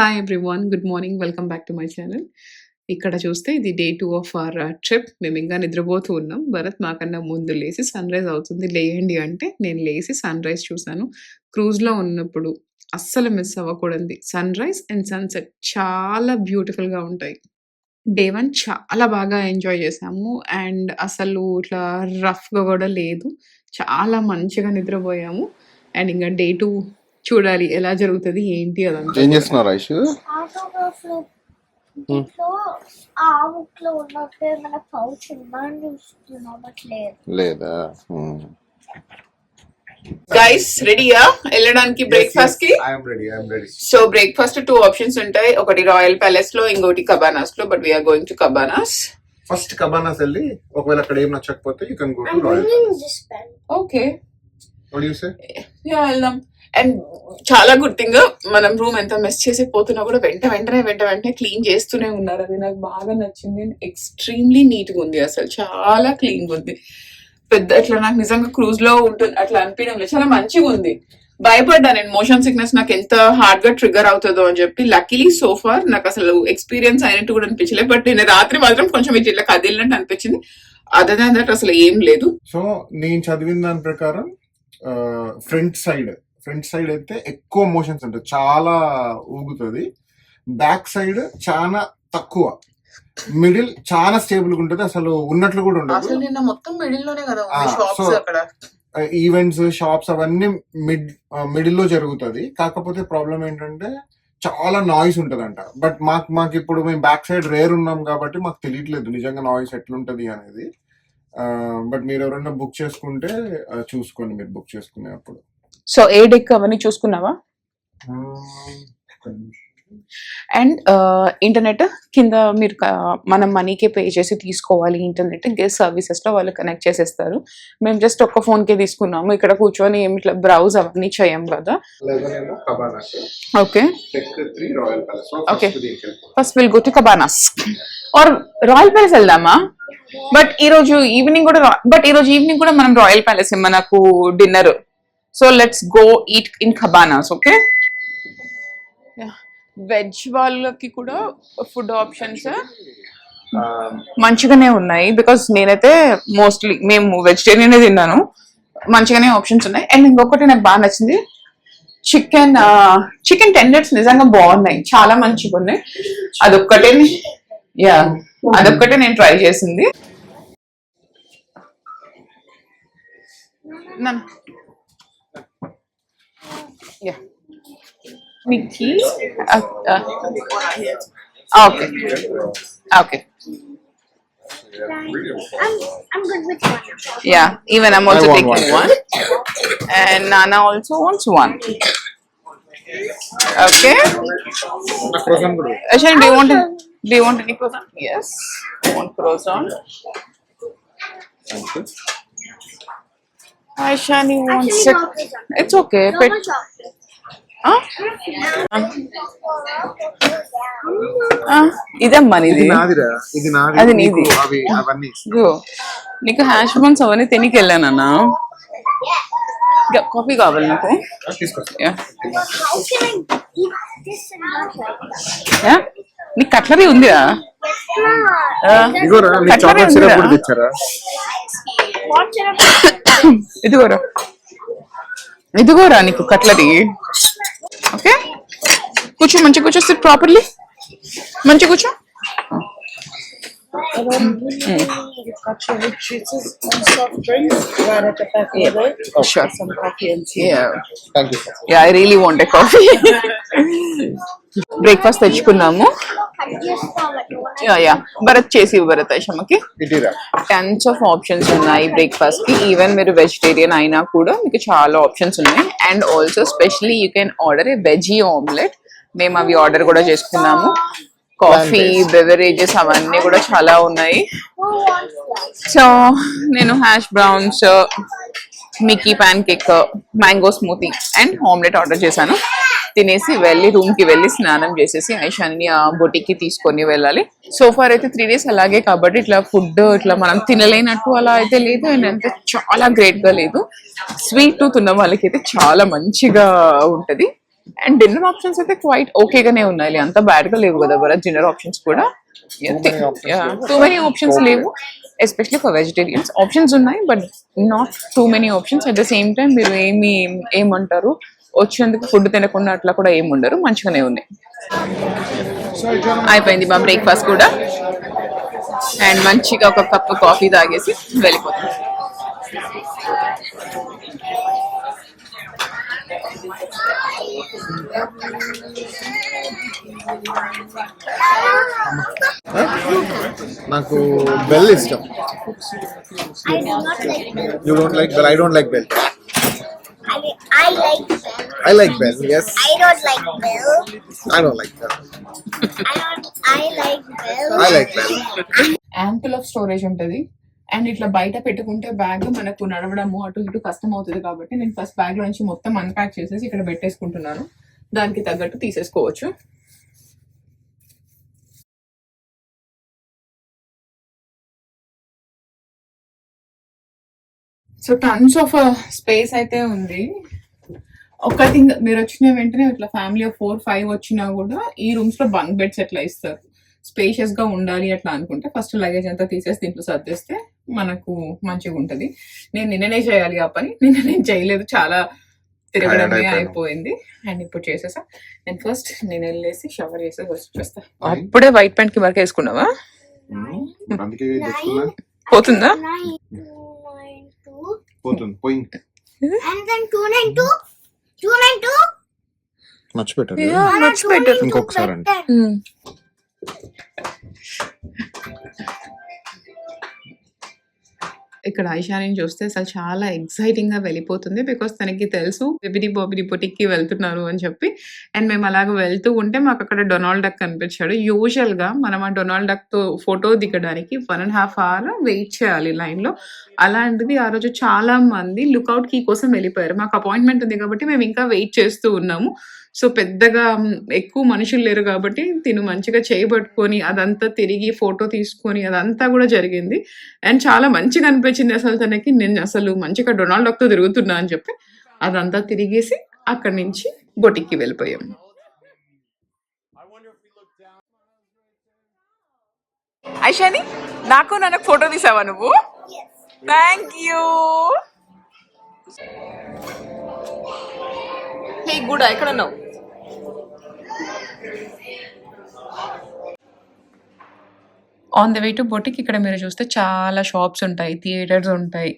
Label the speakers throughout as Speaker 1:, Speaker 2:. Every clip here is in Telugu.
Speaker 1: Hi everyone, good morning, welcome back to my channel. ఇక్కడ చూస్తే ఇది డే 2 ఆఫ్ అవర్ ట్రిప్. మేము ఇంకా నిద్రపోతూ ఉన్నాం. భరత్ మాకన్నా ముందు లేసి సన్‌రైజ్ అవుతుంది లేయండి అంటే నేను లేసి సన్‌రైజ్ చూసాను. క్రూజ్‌లో ఉన్నప్పుడు అస్సలు మిస్ అవ్వకూడనిది సన్‌రైజ్ అండ్ సన్‌సెట్ చాలా బ్యూటిఫుల్‌గా ఉంటాయి. డే 1 చాలా బాగా ఎంజాయ్ చేశాము. అండ్ అసలు ఇట్లా రఫ్‌గా కూడా లేదు. చాలా మంచిగా నిద్రపోయాము. అండ్ ఇంకా డే 2 చూడాలి ఎలా జరుగుతది ఏంటి అదంతా.
Speaker 2: ఏం చేస్తున్నారు ఐషు? లేదా
Speaker 1: గైస్ రెడీయా వెళ్ళడానికి బ్రేక్ఫాస్ట్ కి? సో బ్రేక్ఫాస్ట్ 2 ఆప్షన్స్ ఉంటాయి, ఒకటి రాయల్ ప్యాలెస్ లో, ఇంకోటి కబానాస్ లో. But we're going to Cabanas.
Speaker 2: First Cabanas వెళ్ళి ఒకవేళ అక్కడ ఏం నచ్చకపోతే you can go to Royal.
Speaker 1: Okay,
Speaker 2: what you say?
Speaker 1: Yeah వెళ్దాం. అండ్ చాలా గుడ్ థింగ్, మనం రూమ్ ఎంత మెస్ చేసి పోతున్నా కూడా వెంటనే క్లీన్ చేస్తూనే ఉన్నారు. అది నాకు బాగా నచ్చింది. ఎక్స్ట్రీమ్లీ నీట్ గా ఉంది, అసలు చాలా క్లీన్ గా ఉంది. పెద్ద అట్లా నాకు నిజంగా క్రూజ్ లో ఉంటుంది అట్లా అనిపించడం లేదు, చాలా మంచిగా ఉంది. భయపడ్డా నేను మోషన్ సిక్నెస్ నాకు ఎంత హార్డ్ గా ట్రిగర్ అవుతుందో అని చెప్పి. లక్కీలీ సోఫార్ నాకు అసలు ఎక్స్పీరియన్స్ అయినట్టు కూడా అనిపించలేదు. బట్ నేను రాత్రి మాత్రం కొంచెం ఇట్లా కదిలినట్టు అనిపించింది. అదర్ దాన్ దట్ అసలు ఏం లేదు.
Speaker 2: సో నేను చదివిన దాని ప్రకారం ఫ్రంట్ సైడ్ అయితే ఎక్కువ మోషన్స్ ఉంటాయి, చాలా ఊగుతుంది. బ్యాక్ సైడ్ చాలా తక్కువ, మిడిల్ చాలా స్టేబుల్ గా ఉంటది, అసలు ఉన్నట్లు కూడా ఉండదు.
Speaker 1: మొత్తం మిడిల్ లోనే కదా
Speaker 2: ఈవెంట్స్, షాప్స్ అవన్నీ మిడిల్ లో జరుగుతుంది. కాకపోతే ప్రాబ్లం ఏంటంటే చాలా నాయిస్ ఉంటదంట. బట్ మాకు ఇప్పుడు మేము బ్యాక్ సైడ్ రేర్ ఉన్నాం కాబట్టి మాకు తెలియట్లేదు నిజంగా నాయిస్ ఎట్లుంటది అనేది. బట్ మీరు ఎవరైనా బుక్ చేసుకుంటే చూసుకోండి మీరు బుక్ చేసుకునేటప్పుడు.
Speaker 1: సో ఏ డెక్ అవన్నీ చూసుకున్నావా? అండ్ ఇంటర్నెట్ కింద మీరు మనం మనీకే పే చేసి తీసుకోవాలి. ఇంటర్నెట్ గెస్ట్ సర్వీసెస్ లో వాళ్ళు కనెక్ట్ చేసేస్తారు. మేము జస్ట్ ఒక్క ఫోన్ కే తీసుకున్నాము. ఇక్కడ కూర్చొని ఇట్లా బ్రౌజ్ అవన్నీ చేయం కదా. Okay okay, first will go to Cabanas or Royal Palace వెళ్దామా? బట్ ఈ రోజు ఈవినింగ్ కూడా మనం రాయల్ ప్యాలెస్ మనకు dinner. So let's go eat in Cabanas. Okay, veg వాళ్ళకి కూడా ఫుడ్ ఆప్షన్స్ మంచిగానే ఉన్నాయి. బికాస్ నేనైతే మోస్ట్లీ మేము వెజిటేరియన్ తిన్నాను, మంచిగానే ఆప్షన్స్ ఉన్నాయి. అండ్ ఇంకొకటి నాకు బాగా నచ్చింది, చికెన్ టెండర్స్ నిజంగా బాగున్నాయి, చాలా మంచిగా ఉన్నాయి. అదొక్కటే నేను ట్రై చేసింది. Nikki, okay.
Speaker 3: I'm good with one.
Speaker 1: Yeah, even I'm also taking one. And Nana also wants one. Okay. Ashani, do you want any croissant? Yes, I want croissant.
Speaker 2: Thank you.
Speaker 1: Ashani wants it. It's okay. But ఇదమ్మా నీది, అది నీది. నీకు హ్యాష్ బౌన్స్ అవన్నీ తినికి వెళ్ళానన్నా. కాఫీ కావాలి నాకు. నీకు కట్లరీ ఉందిరా? ఇదిగోరా నీకు కట్లరీ. ఓకే, కూర్చో, మంచిగా కూర్చో, సిట్ ప్రాపర్లీ, మంచిగా కూర్చో. I really want a coffee. Breakfast తెచ్చుకున్నాము. భరత్ చేసి భరత్ ఐషమ్మకి టెన్స్ ఆఫ్ ఆప్షన్స్ ఉన్నాయి బ్రేక్ఫాస్ట్ కి. ఈవెన్ మీరు వెజిటేరియన్ అయినా కూడా మీకు చాలా ఆప్షన్స్ ఉన్నాయి. And also specially you can order a veggie omelette. మేము అవి ఆర్డర్ కూడా చేసుకున్నాము. కాఫీ, బెవరేజెస్ అవన్నీ కూడా చాలా ఉన్నాయి. సో నేను hash browns, Mickey pan cake, mango smoothie and omelette order చేశాను. తినేసి రూమ్ కి వెళ్ళి స్నానం చేసేసి ఐషాని ఆ బొటిక్ కి తీసుకొని వెళ్ళాలి. సోఫార్ అయితే 3 days అలాగే కాబట్టి ఇట్లా ఫుడ్ ఇట్లా మనం తినలేనట్టు అలా అయితే లేదు. అండ్ అంతే చాలా గ్రేట్ గా లేదు. స్వీట్ టూత్ ఉన్న వాళ్ళకి అయితే చాలా మంచిగా ఉంటది. అండ్ డిన్నర్ ఆప్షన్స్ అయితే క్వైట్ ఓకేగానే ఉన్నాయి, అంత బ్యాడ్ గా లేవు కదా భరత్. డిన్నర్ ఆప్షన్స్ కూడా టూ మెనీ ఆప్షన్స్ లేవు, ఎస్పెషలీ ఫర్ వెజిటేరియన్స్. ఆప్షన్స్ ఉన్నాయి but not too many options. At the same time మీరు ఏమంటారు వచ్చినందుకు ఫుడ్ తినకుండా అట్లా కూడా ఏమి ఉండరు, మంచిగానే ఉన్నాయి. అయిపోయింది మా బ్రేక్ఫాస్ట్ కూడా, అండ్ మంచిగా ఒక కప్ కాఫీ తాగేసి వెళ్ళిపోతాం.
Speaker 2: నాకు బెల్ ఇష్టం. You don't like bell? I don't like bell.
Speaker 3: I like bell.
Speaker 2: I like bell. Yes.
Speaker 3: I don't like bell.
Speaker 2: I don't like bell.
Speaker 3: I like bell.
Speaker 2: I like bell.
Speaker 1: Ample of storage ఉంటుంది, అండ్ ఇట్లా బయట పెట్టుకుంటే బ్యాగ్ మనకు నడవడము అటు ఇటు కష్టం అవుతుంది. కాబట్టి నేను ఫస్ట్ బ్యాగ్ లో నుంచి మొత్తం అన్ప్యాక్ చేసేసి ఇక్కడ పెట్టేసుకుంటున్నాను, దానికి తగ్గట్టు తీసేసుకోవచ్చు. సో టన్స్ ఆఫ్ స్పేస్ అయితే ఉంది. ఒక థింగ్, మీరు వచ్చిన వెంటనే ఇట్లా ఫ్యామిలీ ఆఫ్ 4-5 వచ్చినా కూడా ఈ రూమ్స్ లో బంక్ బెడ్స్ ఎట్లా ఇస్తారు. స్పేషియస్ గా ఉండాలి అట్లా అనుకుంటే ఫస్ట్ లగేజ్ అంతా తీసేసి దీంట్లో సర్దేస్తే మనకు మంచిగా ఉంటది. నేను నిన్ననే చేయాలి ఆ పని, నేను చేయలేదు, చాలా తిరగడమే అయిపోయింది. అండ్ ఇప్పుడు చేసేసా. నేను ఫస్ట్ నేను వెళ్ళేసి షవర్ చేసి వచ్చేస్తా. అప్పుడే వైట్ ప్యాంట్ కి వర్క్ వేసుకున్నావా? పోతుందా?
Speaker 3: 992.
Speaker 2: పోతుంది, పోయింది.
Speaker 3: And then 292. 292.
Speaker 2: Much better.
Speaker 1: Much better.
Speaker 2: ఇంకొకసారి అండి.
Speaker 1: ఇక్కడ ఐషాని చూస్తే అసలు చాలా ఎక్సైటింగ్ గా వెళ్ళిపోతుంది, బికాస్ తనకి తెలుసు బిబిడి బాబిడి బొటిక్ కి వెళ్తున్నారు అని చెప్పి. అండ్ మేము అలాగ వెళ్తూ ఉంటే మాకు అక్కడ డొనాల్డ్ డక్ కనిపించాడు. యూజువల్ గా మనం ఆ డొనాల్డ్ డక్ తో ఫోటో దిగడానికి 1.5 hours వెయిట్ చేయాలి లైన్ లో. అలాంటిది ఆ రోజు చాలా మంది లుక్అవుట్ కీ కోసం వెళ్ళిపోయారు. మాకు అపాయింట్మెంట్ ఉంది కాబట్టి మేము ఇంకా వెయిట్ చేస్తూ ఉన్నాము. సో పెద్దగా ఎక్కువ మనుషులు లేరు కాబట్టి తిను మంచిగా చేయబట్టుకొని అదంతా తిరిగి ఫోటో తీసుకొని అదంతా కూడా జరిగింది. అండ్ చాలా మంచిగా అనిపించింది అసలు తనకి, నేను అసలు మంచిగా డొనాల్డ్ డక్ తో తిరుగుతున్నా అని చెప్పి. అదంతా తిరిగేసి అక్కడి నుంచి బొటిక్కి వెళ్ళిపోయాం. ఐషాని, నాకు ఫోటో తీసావా నువ్వు? Thank you. హే గుడ్, ఎక్కడ ఉన్నావు? On the way to boutique ఇక్కడ మీరు చూస్తే చాలా షాప్స్ ఉంటాయి, థియేటర్స్ ఉంటాయి,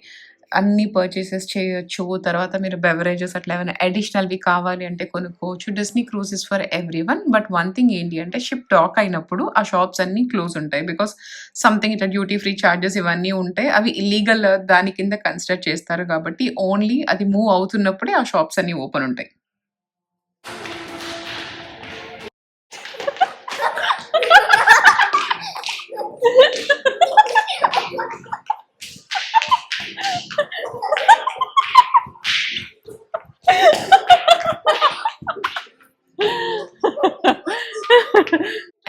Speaker 1: అన్ని పర్చేసెస్ చేయొచ్చు. తర్వాత మీరు బెవరేజెస్ అట్లా ఏమైనా అడిషనల్వి కావాలి అంటే కొనుక్కోవచ్చు. Disney cruise is for every one. But one thing ఏంటి అంటే షిప్ డాక్ అయినప్పుడు ఆ షాప్స్ అన్ని క్లోజ్ ఉంటాయి, బికాస్ సంథింగ్ ఇట్లా డ్యూటీ ఫ్రీ ఛార్జెస్ ఇవన్నీ ఉంటాయి. అవి ఇల్లీగల్ దాని కింద కన్సిడర్ చేస్తారు కాబట్టి ఓన్లీ అది మూవ్ అవుతున్నప్పుడే ఆ షాప్స్ అన్ని ఓపెన్ ఉంటాయి.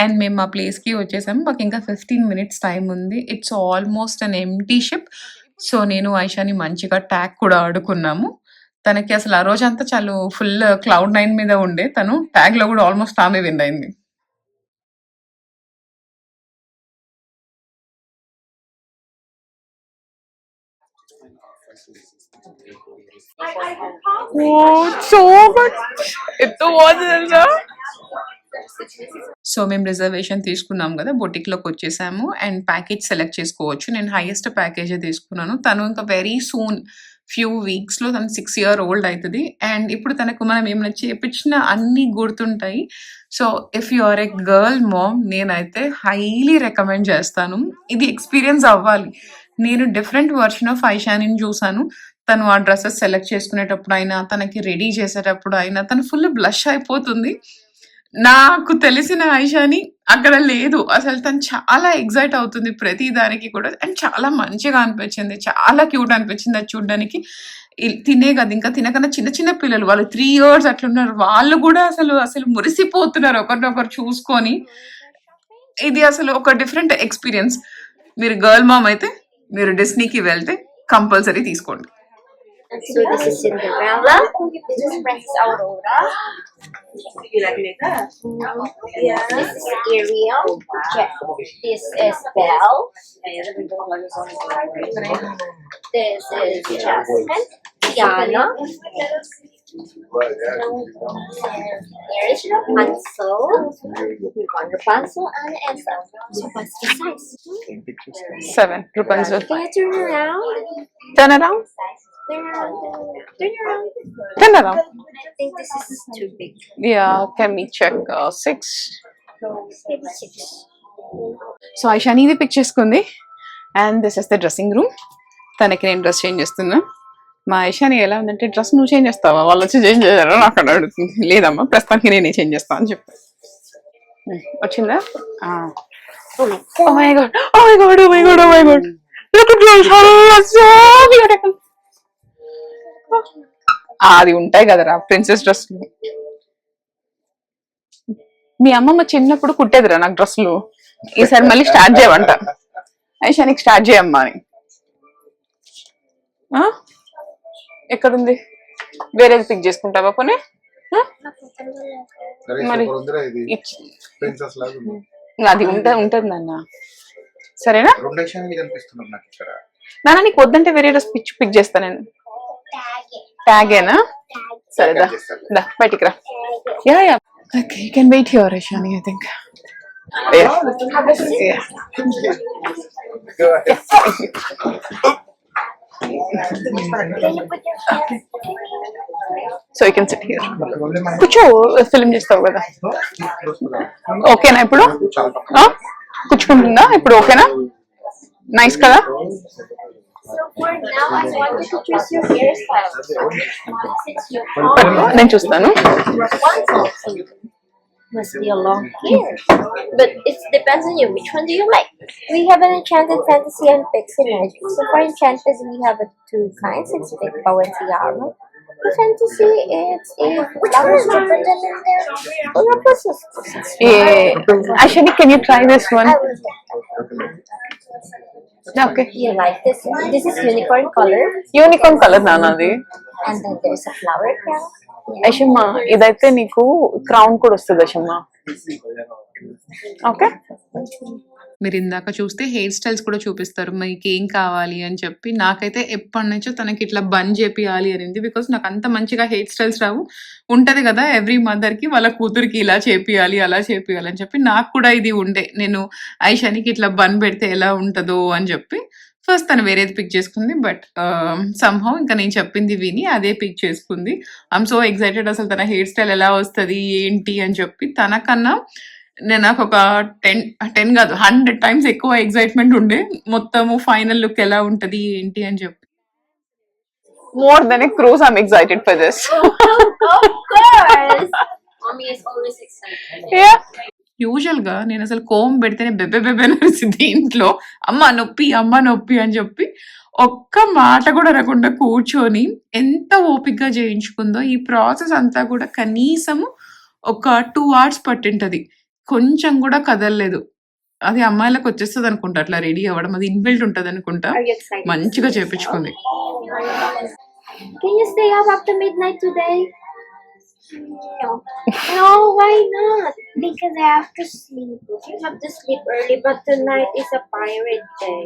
Speaker 1: అండ్ మేము మా ప్లేస్కి వచ్చేసాము. మాకు ఇంకా 15 minutes టైం ఉంది. It's almost an empty ship. So నేను ఐషాని మంచిగా ట్యాగ్ కూడా ఆడుకున్నాము. తనకి అసలు ఆ రోజంతా చాలు ఫుల్ Cloud9 మీద ఉండే, తను ట్యాగ్ లో కూడా ఆల్మోస్ట్ ఆమె విన్ అయింది. సో సో మేము రిజర్వేషన్ తీసుకున్నాం కదా, బొటిక్ లోకి వచ్చేసాము అండ్ ప్యాకేజ్ సెలెక్ట్ చేసుకోవచ్చు. నేను హైయెస్ట్ ప్యాకేజే తీసుకున్నాను. తను ఇంకా వెరీ సూన్ ఫ్యూ వీక్స్ లో తను 6 year old అవుతుంది. అండ్ ఇప్పుడు తనకు మనం ఏమైనా చేపించిన అన్ని గుర్తుంటాయి. So if you are a girl mom, నేనైతే హైలీ రికమెండ్ చేస్తాను. ఇది ఎక్స్పీరియన్స్ అవ్వాలి. నేను డిఫరెంట్ వర్షన్ ఆఫ్ ఐషాని చూసాను. తను ఆ డ్రెస్సెస్ సెలెక్ట్ చేసుకునేటప్పుడు అయినా, తనకి రెడీ చేసేటప్పుడు అయినా తను ఫుల్ బ్లష్ అయిపోతుంది. నాకు తెలిసిన ఐషాని అక్కడ లేదు అసలు. తను చాలా ఎగ్జైట్ అవుతుంది ప్రతి దానికి కూడా. అండ్ చాలా మంచిగా అనిపించింది, చాలా క్యూట్ అనిపించింది అది చూడడానికి. తినే కదా, ఇంకా తినకన్నా చిన్న చిన్న పిల్లలు, వాళ్ళు 3 years అట్లున్నారు, వాళ్ళు కూడా అసలు మురిసిపోతున్నారు ఒకరినొకరు చూసుకొని. ఇది అసలు ఒక డిఫరెంట్ ఎక్స్పీరియన్స్. మీరు గర్ల్ మామ్ అయితే మీరు డిస్నీకి వెళ్తే కంపల్సరీ తీసుకోండి.
Speaker 3: So this is Cinderella. This is Princess Aurora. This is Ariel. This is Belle. This is Jasmine. Tiana. Here is Rapunzel. Rapunzel and Elsa. So what's the size?
Speaker 1: 7 Rapunzel.
Speaker 3: Can you turn around?
Speaker 1: Turn around.
Speaker 3: Turn around. Turn around.
Speaker 1: Turn around.
Speaker 3: I think this is too big.
Speaker 1: Yeah, can we check 6?
Speaker 3: Maybe 6.
Speaker 1: So Aishani ఇది పిక్ చేసుకుంది and this is the dressing room. తనకి నేను డ్రెస్ చేంజ్ చేస్తున్నా. మా ఐషాని ఎలా ఉందంటే డ్రెస్ నువ్వు చేంజ్ చేస్తావా, వాళ్ళు వచ్చి చేంజ్ చేయాలని నాకు అక్కడ అడుగుతుంది. లేదమ్మా ప్రస్తుతానికి నేనే చేంజ్ చేస్తాను అని చెప్పి వచ్చిందా. Oh my god, oh my god, oh my god, oh my god. Look at this, so beautiful. అది ఉంటాయి కదరా ప్రిన్సెస్ డ్రెస్లు. మీ అమ్మమ్మ చిన్నప్పుడు కుట్టేదిరా నాకు డ్రెస్సులు. ఈసారి మళ్ళీ స్టార్ట్ చేయమంట. ఐషానికి స్టార్ట్ చేయమ్మా అని. ఎక్కడుంది? వేరేది పిక్ చేసుకుంటావా పోనీ? మరి అది ఉంటుంది నాన్న. సరేనా నాన్న, నీకు వద్దంటే వేరే డ్రెస్ పిక్ చేస్తా నేను. ట్యాగేనా? సరే దా దా బయటికి రా. Yeah yeah okay, you can wait here Aishani. I think so you can sit here. కూర్చో, ఫిల్మ్ చేస్తావు కదా. ఓకేనా ఇప్పుడు? కూర్చుకుంటుందా ఇప్పుడు? ఓకేనా? నైస్ కదా?
Speaker 3: So for now, I want you to choose your hairstyle.
Speaker 1: నేను చూస్తాను.
Speaker 3: Must be a long hair, but it depends on you. Which one do you like? We have an enchanted fantasy and pixie magic. So for enchanted, we have 2 kinds. It's big bow and tiara. For fantasy, it's a flower stripper in there. Or a process.
Speaker 1: Actually, can you try this one?
Speaker 3: I will
Speaker 1: Okay.
Speaker 3: You like this one? This is unicorn color.
Speaker 1: Unicorn colour నాన్న అది.
Speaker 3: And then there's a flower crown.
Speaker 1: Yashamma ఇదైతే నీకు క్రౌన్ కూడా వస్తుంది యశమ్మ. ఓకే. మీరు ఇందాక చూస్తే హెయిర్ స్టైల్స్ కూడా చూపిస్తారు మీకు ఏం కావాలి అని చెప్పి. నాకైతే ఎప్పటి నుంచో తనకి ఇట్లా బన్ చేపియాలి అనింది. బికాస్ నాకు అంత మంచిగా హెయిర్ స్టైల్స్ రావు. ఉంటది కదా ఎవ్రీ మదర్ కి వాళ్ళ కూతురికి ఇలా చేపియాలి అలా చేపియాలి అని చెప్పి. నాకు కూడా ఇది ఉండే, నేను ఐషానికి ఇట్లా బన్ పెడితే ఎలా ఉంటుందో అని చెప్పి. ఫస్ట్ తను వేరేది పిక్ చేసుకుంది, బట్ సమ్హౌ ఇంకా నేను చెప్పింది విని అదే పిక్ చేసుకుంది. ఐఎమ్ సో ఎక్సైటెడ్ అసలు తన హెయిర్ స్టైల్ ఎలా వస్తుంది ఏంటి అని చెప్పి. తనకన్నా నేను నాకు ఒక 10 కాదు 100 టైమ్స్ ఎక్కువ ఎక్సైట్మెంట్ ఉండే మొత్తము ఫైనల్ లుక్ ఎలా ఉంటది ఏంటి అని చెప్పి. More than a cruise I'm excited for this.
Speaker 3: Of course. Mommy is always excited.
Speaker 1: Usual గా నేను అసలు కోమ్ పెడితేనే బెబ్బె బెబ్బె నడిచింది ఇంట్లో. అమ్మ నొప్పి అని చెప్పి ఒక్క మాట కూడా రాకుండా కూర్చొని ఎంత ఓపికగా చేయించుకుందో. ఈ ప్రాసెస్ అంతా కూడా కనీసము ఒక 2 hours పట్టింటది. కొంచెం కూడా కదలలేదు. అది అమ్మాయిలకు వచ్చేస్తుంది అనుకుంటా అట్లా రెడీ అవ్వడం. అది ఇన్బిల్ట్ ఉంటది అనుకుంటా.
Speaker 3: Are you excited?
Speaker 1: మంచిగా చేపించుకుంది.
Speaker 3: Can you stay up after midnight today? No. No, why not? Because I have to sleep. You have to sleep early, but tonight is a pirate day.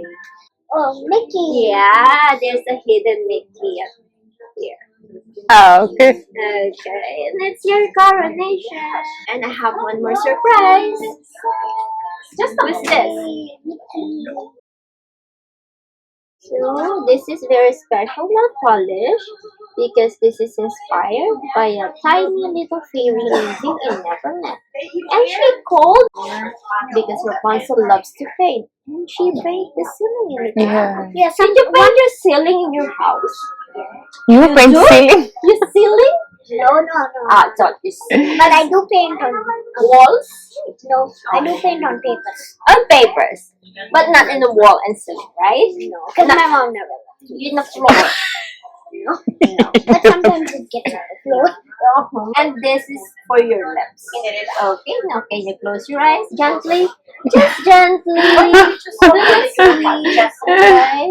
Speaker 3: Oh, Mickey. Yeah, there's a hidden Mickey up here.
Speaker 1: Okay.
Speaker 3: Okay, and it's your coronation. And I have one more surprise. Just what's this? So this is very special, not polished, because this is inspired by a tiny little fairy living in Neverland. And she called because Rapunzel loves to paint. And she painted the ceiling in it.
Speaker 1: Yeah.
Speaker 3: Yes, did you paint your ceiling in your house?
Speaker 1: You paint
Speaker 3: do?
Speaker 1: ceiling?
Speaker 3: Your ceiling? No. I thought you said. But I do paint on walls. No, I do paint on papers. On papers, but not in the wall and ceiling, right? No, because my mom never left me. In the floor. No. But sometimes it gets on the floor. And this is for your lips. Okay, now can you close your eyes gently? Just gently. Just okay.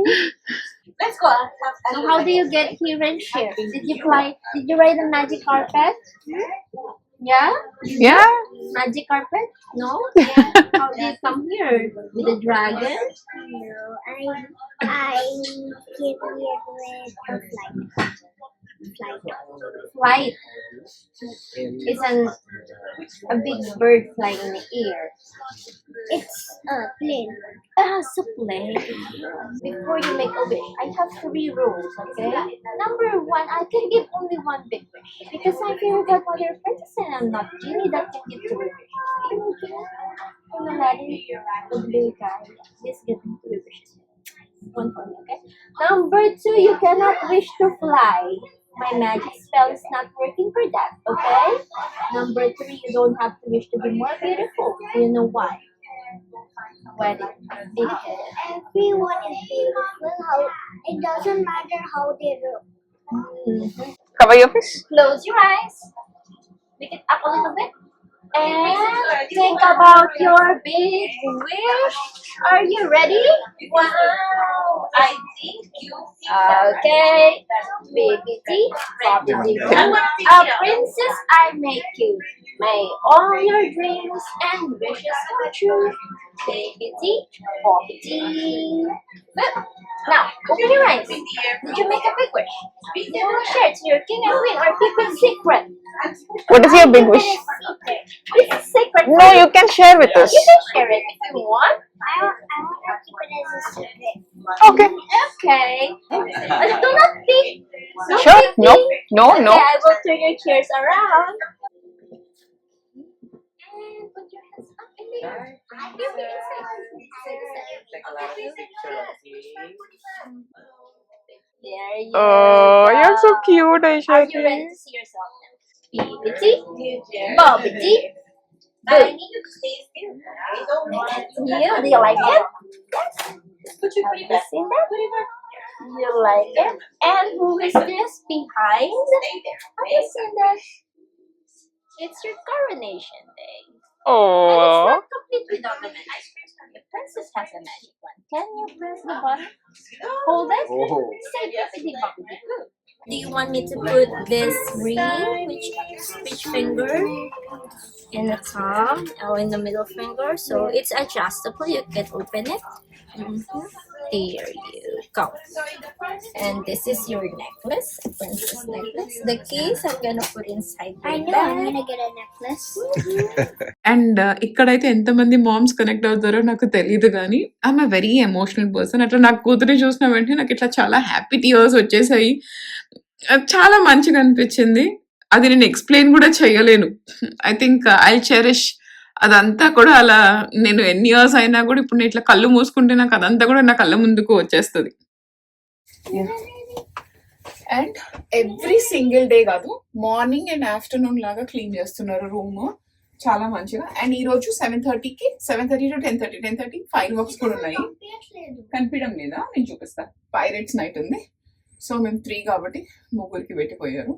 Speaker 3: Let's go. So how do you get here and share? Did you fly? Did you ride the magic carpet? Yeah.
Speaker 1: Yeah.
Speaker 3: Magic carpet? No. How do you come here with the dragon? No, I came here with a flight. It's a big bird flying in the air. It's a plane. It's a plane. Before you make a wish, I have 3 rules, okay? Number 1, I can give only 1 big wish. Because I'm fairy godmother princess and I'm not genie that can give 3 wishes. I'm Aladdin, the blue guy. Just give me 3 wishes. 1 for me, okay? Number 2, you cannot wish to fly. My magic spell is not working for that, okay? Number 3, you don't have to wish to be more beautiful. Do you know why? Because everyone is beautiful. It doesn't matter how they look.
Speaker 1: Cover your face.
Speaker 3: Close your eyes. Make it up a little bit. And think about your big wish. Are you ready? Wow, I think you. Okay. Baby T, Bobby T. A princess I make you. May all your dreams and wishes come true. Baby T, Bobby T. Good. Now, open your eyes. Did you make a big wish? Do you want to share it to your king and queen or keep it secret?
Speaker 1: What is your big wish?
Speaker 3: It's a secret.
Speaker 1: No, you can share with us.
Speaker 3: You can share it if you want. I want to keep it as a secret.
Speaker 1: Okay.
Speaker 3: Okay. Do not peek. No
Speaker 1: Sure.
Speaker 3: peeking.
Speaker 1: No.
Speaker 3: Okay, I will turn your chairs around. And put your hands up in the air. Here we There you
Speaker 1: Oh,
Speaker 3: go.
Speaker 1: you're so cute,
Speaker 3: Are you
Speaker 1: Aishwarya.
Speaker 3: ready to see yourself now? Baby Bobby T.
Speaker 4: I need you to stay still. I don't want
Speaker 3: You, do you like it? Yes.
Speaker 4: Put your
Speaker 3: Have you seen that? You like it? And who is this behind?
Speaker 4: Stay there.
Speaker 3: Have you seen that? It's your coronation day. And it's
Speaker 1: Oh.
Speaker 3: not complete without the magic. The princess has a magic wand. Can you press the button? Hold it.
Speaker 2: Oh.
Speaker 3: Say bippity boppity boo. Do you want me to put this ring, which finger, in the thumb or in the middle finger? So it's adjustable. You can open it. There you go. And this is your necklace, princess necklace. The case I'm gonna put inside your
Speaker 5: I know
Speaker 3: bag.
Speaker 5: I'm gonna get a necklace.
Speaker 1: And ఇక్కడైతే ఎంతమంది మామ్స్ కనెక్ట్ అవుతారో నాకు తెలియదు కానీ I'm a very emotional person. అట్లా నాకు కూతురి చూసిన వెంటనే నాకు ఇట్లా చాలా హ్యాపీ టీయర్స్ వచ్చేసాయి. అది చాలా మంచిగా అనిపించింది. అది నేను ఎక్స్ప్లెయిన్ కూడా చేయలేను. ఐ థింక్ ఐ చెరిష్ అదంతా కూడా అలా. నేను ఎన్ని ఇయర్స్ అయినా కూడా ఇప్పుడు నేను ఇట్లా కళ్ళు మూసుకుంటే నాకు అదంతా కూడా నా కళ్ళ ముందుకు వచ్చేస్తుంది. అండ్ ఎవ్రీ సింగిల్ డే కాదు, మార్నింగ్ అండ్ ఆఫ్టర్నూన్ లాగా క్లీన్ చేస్తున్నారు రూమ్ చాలా మంచిగా. అండ్ ఈ రోజు 7:30కి 7:30 to 10:30 ఫైర్ వర్క్స్ కూడా ఉన్నాయి. కనిపించడం లేదా? నేను చూపిస్తా. పైరేట్స్ నైట్ ఉంది. సో మేము 3 కాబట్టి ముగ్గురికి పెట్టిపోయారు.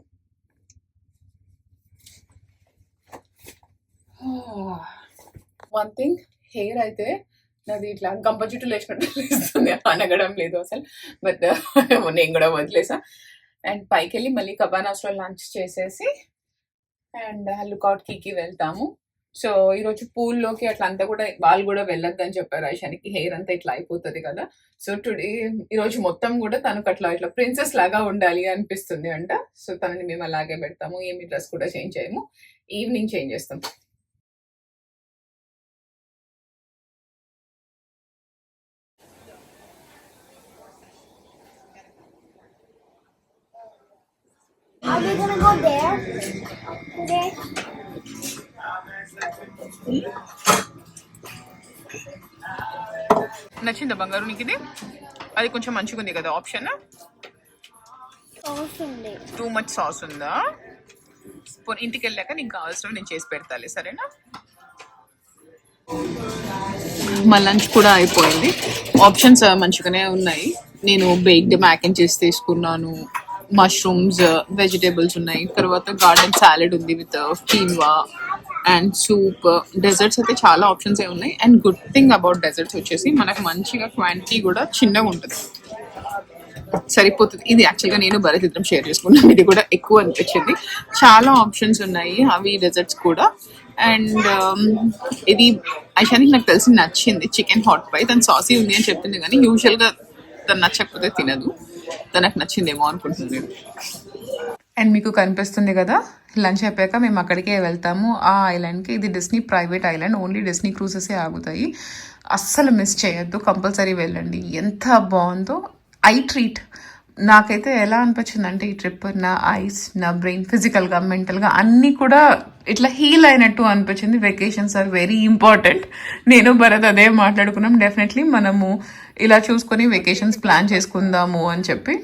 Speaker 1: వన్ థింగ్, హెయిర్ అయితే నాది ఇట్లా గంప జుట్టు లేచినట్టు లేస్తుంది, అనగడం లేదు అసలు. బట్ నేను కూడా వదిలేసా. అండ్ పైకి వెళ్ళి మళ్ళీ కబానాస్లో లంచ్ చేసేసి అండ్ లుకౌట్ కి వెళ్తాము. సో ఈరోజు పూల్లోకి అట్లా అంతా కూడా వాళ్ళు కూడా వెళ్ళొద్దని చెప్పారు. ఐషానికి హెయిర్ అంతా ఇట్లా అయిపోతుంది కదా. సో టుడే ఈరోజు మొత్తం కూడా తనకు అట్లా ఇట్లా ప్రిన్సెస్ లాగా ఉండాలి అనిపిస్తుంది అంట. సో తనని మేము అలాగే పెడతాము. ఏమి డ్రెస్ కూడా చేంజ్ చేయము. ఈవినింగ్ చేంజ్ చేస్తాం.
Speaker 5: Are we gonna go there today?
Speaker 1: నచ్చిందా బంగారు నీకు ఇది? అది కొంచెం మంచిగా ఉంది కదా option.
Speaker 5: Awesome day.
Speaker 1: Too much sauce ఉందా? ఇంటికి వెళ్ళాక నీకు కావాల్సిన నేను చేసి పెడతాలే, సరేనా? మా లంచ్ కూడా అయిపోయింది. ఆప్షన్స్ మంచిగానే ఉన్నాయి. నేను బేక్డ్ మ్యాక్ అండ్ చీజ్ తీసుకున్నాను. మష్రూమ్స్, వెజిటేబుల్స్ ఉన్నాయి. తర్వాత గార్డెన్ సాలెడ్ ఉంది with quinoa and soup. Desserts అయితే చాలా ఆప్షన్స్ ఉన్నాయి. And good thing about desserts వచ్చేసి మనకు మంచిగా క్వాంటిటీ కూడా చిన్నగా ఉంటుంది. సరిపోతుంది. ఇది యాక్చువల్గా నేను భరత్ ఇద్దరం షేర్ చేసుకున్నాను. ఇది కూడా ఎక్కువ అనిపించింది. చాలా ఆప్షన్స్ ఉన్నాయి అవి డెజర్ట్స్ కూడా. అండ్ ఇది ఐషానికి నాకు తెలిసి నచ్చింది, చికెన్ హాట్ పై. తను సాసీ ఉంది అని చెప్పింది కానీ యూజువల్గా తను నచ్చకపోతే తినదు. తనకు నచ్చిందేమో అనుకుంటున్నాను నేను. అండ్ మీకు కనిపిస్తుంది కదా, లంచ్ అయిపోయాక మేము అక్కడికే వెళ్తాము, ఆ ఐలాండ్కి. ఇది Disney private island, only Disney క్రూజెసే ఆగుతాయి. అస్సలు మిస్ చేయొద్దు, కంపల్సరీ వెళ్ళండి. ఎంత బాగుందో ఐ ట్రీట్. నాకైతే ఎలా అనిపించింది అంటే ఈ ట్రిప్ నా ఐస్, నా బ్రెయిన్, ఫిజికల్గా మెంటల్గా అన్నీ కూడా ఇట్లా హీల్ అయినట్టు అనిపించింది. Vacations are very important. నేను భరత్ అదే మాట్లాడుకున్నాం, డెఫినెట్లీ మనము ఇలా చూసుకొని వెకేషన్స్ ప్లాన్ చేసుకుందాము అని చెప్పి.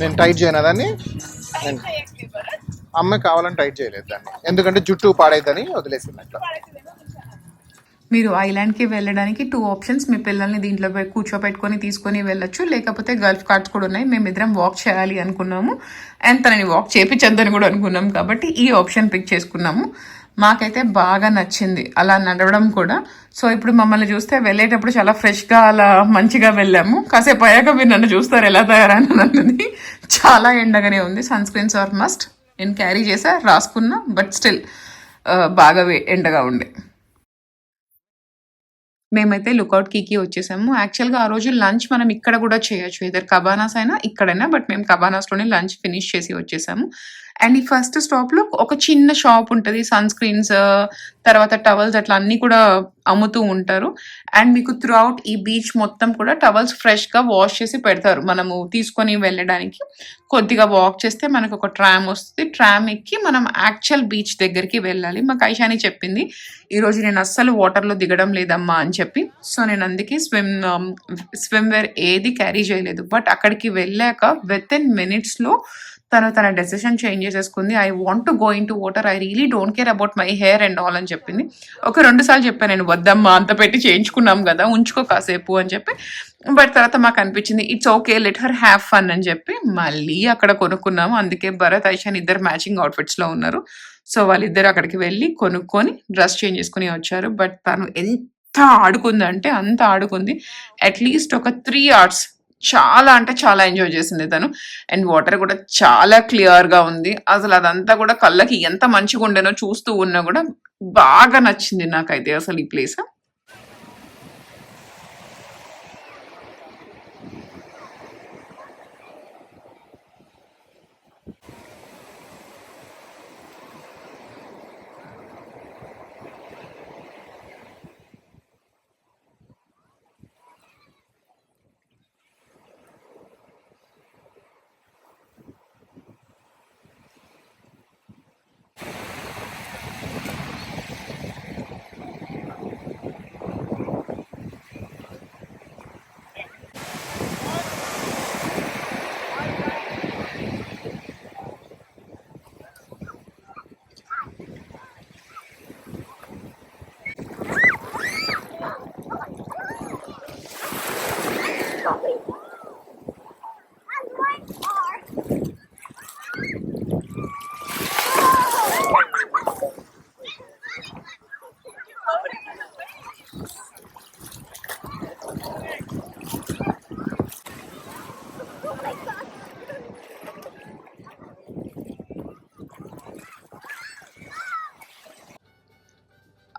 Speaker 2: నేను టైట్ చేయను దాన్ని, అమ్మాయి కావాలని టైట్ చేయలేదు దాన్ని, ఎందుకంటే జుట్టు పాడైద్దని వదిలేసింది అట్లా.
Speaker 1: మీరు ఐలాండ్కి వెళ్ళడానికి 2 ఆప్షన్స్. మీ పిల్లల్ని దీంట్లో కూర్చోపెట్టుకొని తీసుకొని వెళ్ళొచ్చు, లేకపోతే గల్ఫ్ కార్డ్స్ కూడా ఉన్నాయి. మేమిద్దరం వాక్ చేయాలి అనుకున్నాము అండ్ తనని వాక్ చేపించద్దని కూడా అనుకున్నాం, కాబట్టి ఈ ఆప్షన్ పిక్ చేసుకున్నాము. మాకైతే బాగా నచ్చింది అలా నడవడం కూడా. సో ఇప్పుడు మమ్మల్ని చూస్తే వెళ్ళేటప్పుడు చాలా ఫ్రెష్గా అలా మంచిగా వెళ్ళాము. కాసేపు అయ్యాక మీరు నన్ను చూస్తారు ఎలా తయారైనా అన్నది. చాలా ఎండగానే ఉంది. Sunscreens are must. నేను క్యారీ చేసా, రాసుకున్నా, బట్ స్టిల్ బాగా ఎండగా ఉండే. మేమైతే లుకౌట్ కీకి వచ్చేసాము. యాక్చువల్గా ఆ రోజు లంచ్ మనం ఇక్కడ కూడా చేయొచ్చు, ఇద్దరు కబానాస్ అయినా ఇక్కడైనా, బట్ మేము కబానాస్లోనే లంచ్ ఫినిష్ చేసి వచ్చేసాము. అండ్ ఈ ఫస్ట్ స్టాప్లో ఒక చిన్న షాప్ ఉంటుంది, సన్ స్క్రీన్స్ తర్వాత టవల్స్ అట్లా అన్నీ కూడా అమ్ముతూ ఉంటారు. అండ్ మీకు త్రూ అవుట్ ఈ బీచ్ మొత్తం కూడా టవల్స్ ఫ్రెష్గా వాష్ చేసి పెడతారు మనము తీసుకొని వెళ్ళడానికి. కొద్దిగా వాక్ చేస్తే మనకు ఒక ట్రామ్ వస్తుంది, ట్రామ్ ఎక్కి మనం యాక్చువల్ బీచ్ దగ్గరికి వెళ్ళాలి. మాకు ఐషాని చెప్పింది ఈరోజు నేను అస్సలు వాటర్లో దిగడం లేదమ్మా అని చెప్పి. సో నేను అందుకే స్విమ్ వేర్ ఏది క్యారీ చేయలేదు. బట్ అక్కడికి వెళ్ళాక వితిన్ మినిట్స్లో తన డెసిషన్ చేంజ్ చేసేసుకుంది. I want to go in to water, I really don't care about my hair and all అని చెప్పింది. ఒక 2 సార్లు చెప్పాను నేను, వద్దమ్మా అంత పెట్టి చేయించుకున్నాం కదా, ఉంచుకో కాసేపు అని చెప్పి. బట్ తర్వాత మాకు అనిపించింది it's okay, let her have fun అని చెప్పి మళ్ళీ అక్కడ కొనుక్కున్నాము. అందుకే భరత్ ఐషాన్ ఇద్దరు మ్యాచింగ్ అవుట్ఫిట్స్లో ఉన్నారు. సో వాళ్ళిద్దరు అక్కడికి వెళ్ళి కొనుక్కొని డ్రెస్ చేంజ్ చేసుకుని వచ్చారు. బట్ తను ఎంత ఆడుకుందంటే అంత ఆడుకుంది. అట్లీస్ట్ ఒక 3 hours చాలా అంటే చాలా ఎంజాయ్ చేసింది తను. అండ్ వాటర్ కూడా చాలా క్లియర్గా ఉంది. అసలు అదంతా కూడా కళ్ళకి ఎంత మంచిగా ఉండేనో చూస్తూ ఉన్నా కూడా బాగా నచ్చింది నాకైతే అసలు ఈ ప్లేస్.